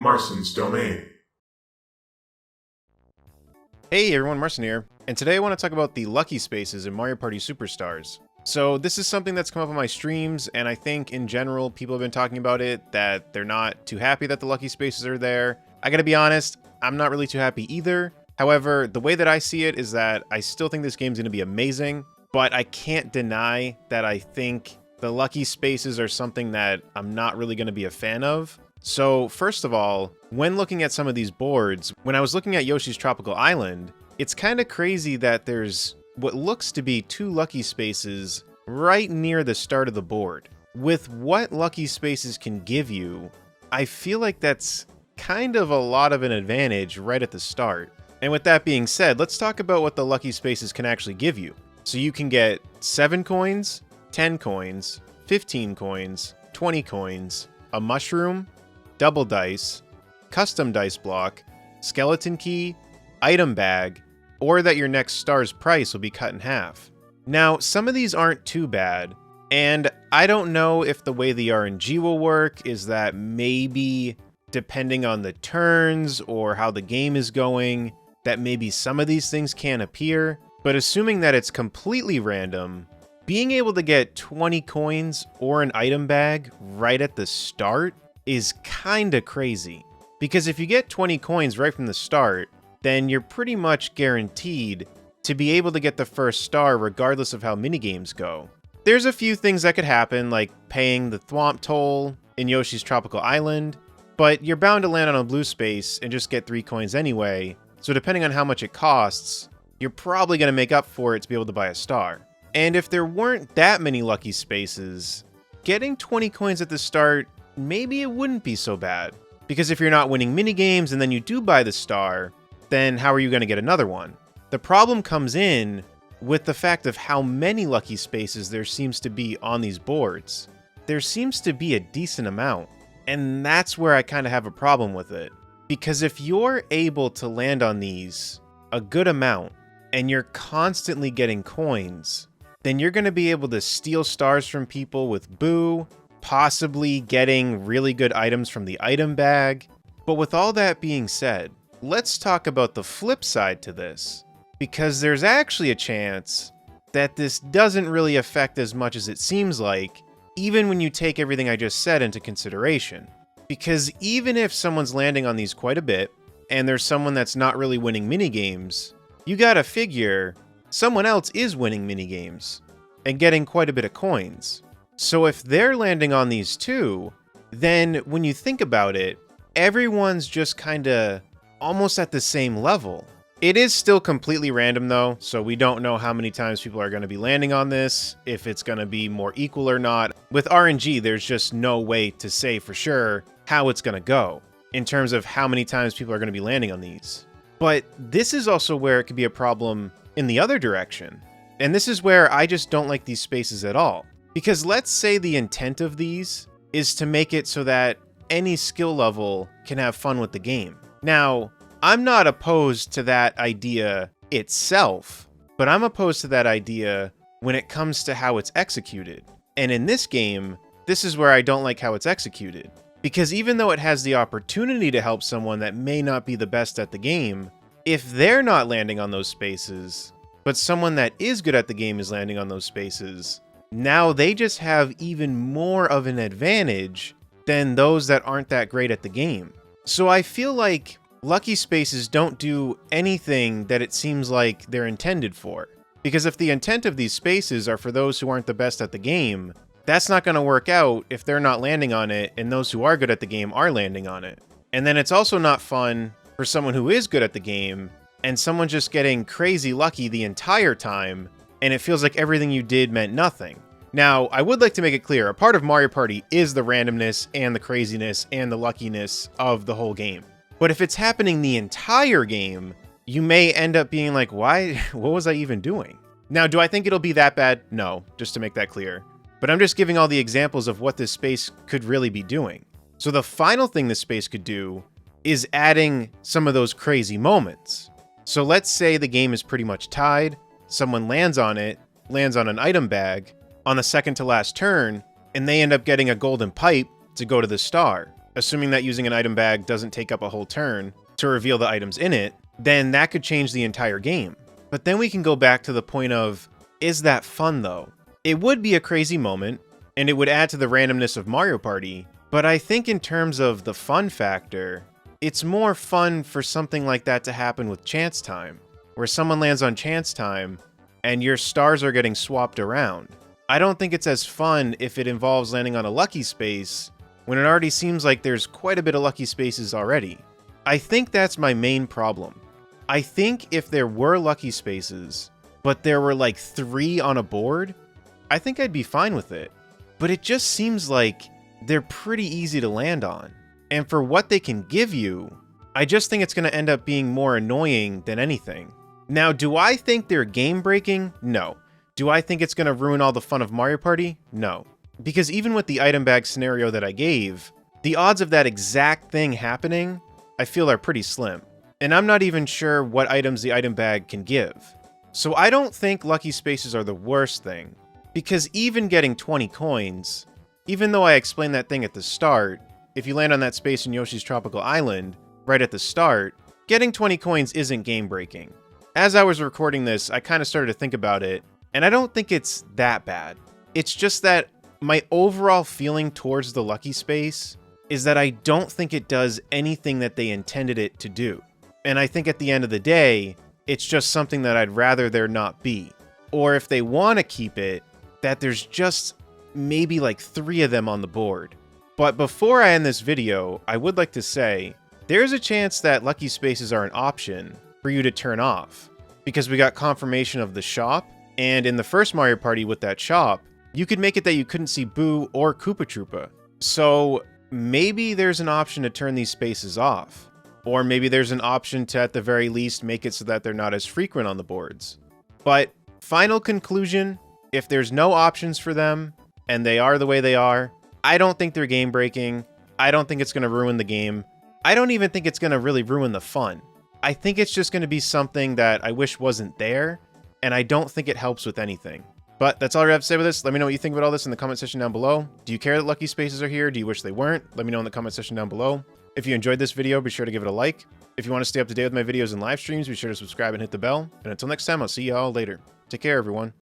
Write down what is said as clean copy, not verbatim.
Marston's Domain. Hey everyone, Marson here, and today I want to talk about the lucky spaces in Mario Party Superstars. So this is something that's come up on my streams, and I think in general people have been talking about it, that they're not too happy that the lucky spaces are there. I gotta be honest, I'm not really too happy either. However, the way that I see it is that I still think this game's gonna be amazing, but I can't deny that I think the lucky spaces are something that I'm not really gonna be a fan of. So first of all, when looking at some of these boards, when I was looking at Yoshi's Tropical Island, it's kind of crazy that there's what looks to be 2 lucky spaces right near the start of the board. With what lucky spaces can give you, I feel like that's kind of a lot of an advantage right at the start. And with that being said, let's talk about what the lucky spaces can actually give you. So you can get 7 coins, 10 coins, 15 coins, 20 coins, a mushroom, double dice, custom dice block, skeleton key, item bag, or that your next star's price will be cut in half. Now, some of these aren't too bad, and I don't know if the way the RNG will work is that maybe depending on the turns or how the game is going, that maybe some of these things can't appear, but assuming that it's completely random, being able to get 20 coins or an item bag right at the start is kinda crazy. Because if you get 20 coins right from the start, then you're pretty much guaranteed to be able to get the first star regardless of how minigames go. There's a few things that could happen, like paying the Thwomp toll in Yoshi's Tropical Island, but you're bound to land on a blue space and just get 3 coins anyway, so depending on how much it costs, you're probably going to make up for it to be able to buy a star. And if there weren't that many lucky spaces, getting 20 coins at the start, maybe it wouldn't be so bad. Because if you're not winning minigames and then you do buy the star, then how are you going to get another one? The problem comes in with the fact of how many lucky spaces there seems to be on these boards. There seems to be a decent amount, and that's where I kind of have a problem with it. Because if you're able to land on these a good amount, and you're constantly getting coins, then you're going to be able to steal stars from people with Boo, possibly getting really good items from the item bag. But with all that being said, let's talk about the flip side to this, because there's actually a chance that this doesn't really affect as much as it seems like, even when you take everything I just said into consideration. Because even if someone's landing on these quite a bit, and there's someone that's not really winning minigames, you gotta figure someone else is winning minigames and getting quite a bit of coins. So if they're landing on these too, then when you think about it, everyone's just kinda almost at the same level. It is still completely random though, so we don't know how many times people are going to be landing on this, if it's going to be more equal or not. With RNG, there's just no way to say for sure how it's going to go in terms of how many times people are going to be landing on these. But this is also where it could be a problem in the other direction. And this is where I just don't like these spaces at all. Because let's say the intent of these is to make it so that any skill level can have fun with the game. Now, I'm not opposed to that idea itself, but I'm opposed to that idea when it comes to how it's executed. And in this game, this is where I don't like how it's executed. Because even though it has the opportunity to help someone that may not be the best at the game, if they're not landing on those spaces, but someone that is good at the game is landing on those spaces, now they just have even more of an advantage than those that aren't that great at the game. So I feel like lucky spaces don't do anything that it seems like they're intended for. Because if the intent of these spaces are for those who aren't the best at the game, that's not going to work out if they're not landing on it and those who are good at the game are landing on it. And then it's also not fun for someone who is good at the game and someone just getting crazy lucky the entire time, and it feels like everything you did meant nothing. Now, I would like to make it clear, a part of Mario Party is the randomness and the craziness and the luckiness of the whole game. But if it's happening the entire game, you may end up being like, why? What was I even doing? Now, do I think it'll be that bad? No, just to make that clear. But I'm just giving all the examples of what this space could really be doing. So the final thing this space could do is adding some of those crazy moments. So let's say the game is pretty much tied, someone lands on it, lands on an item bag on the second to last turn, and they end up getting a golden pipe to go to the star. assuming that using an item bag doesn't take up a whole turn to reveal the items in it, then that could change the entire game. But then we can go back to the point of, is that fun though? It would be a crazy moment, and it would add to the randomness of Mario Party, but I think in terms of the fun factor, it's more fun for something like that to happen with Chance Time, where someone lands on Chance Time, and your stars are getting swapped around. I don't think it's as fun if it involves landing on a lucky space, when it already seems like there's quite a bit of lucky spaces already. I think that's my main problem. I think if there were lucky spaces, but there were like 3 on a board, I think I'd be fine with it. But it just seems like they're pretty easy to land on. And for what they can give you, I just think it's going to end up being more annoying than anything. Now, do I think they're game breaking? No. Do I think it's going to ruin all the fun of Mario Party? No. Because even with the item bag scenario that I gave, the odds of that exact thing happening, I feel are pretty slim. And I'm not even sure what items the item bag can give. So I don't think lucky spaces are the worst thing. Because even getting 20 coins, even though I explained that thing at the start, if you land on that space in Yoshi's Tropical Island, right at the start, getting 20 coins isn't game breaking. As I was recording this, I kind of started to think about it, and I don't think it's that bad. It's just that my overall feeling towards the lucky space is that I don't think it does anything that they intended it to do. And I think at the end of the day, it's just something that I'd rather there not be. Or if they want to keep it, that there's just maybe like 3 of them on the board. But before I end this video, I would like to say, there's a chance that lucky spaces are an option for you to turn off, because we got confirmation of the shop, and in the first Mario Party with that shop, you could make it that you couldn't see Boo or Koopa Troopa. So maybe there's an option to turn these spaces off, or maybe there's an option to at the very least make it so that they're not as frequent on the boards. But final conclusion, if there's no options for them, and they are the way they are, I don't think they're game breaking. I don't think it's going to ruin the game. I don't even think it's going to really ruin the fun. I think it's just going to be something that I wish wasn't there, and I don't think it helps with anything. But that's all I have to say with this. Let me know what you think about all this in the comment section down below. Do you care that lucky spaces are here? Do you wish they weren't? Let me know in the comment section down below. If you enjoyed this video, be sure to give it a like. If you want to stay up to date with my videos and live streams, be sure to subscribe and hit the bell. And until next time, I'll see you all later. Take care, everyone.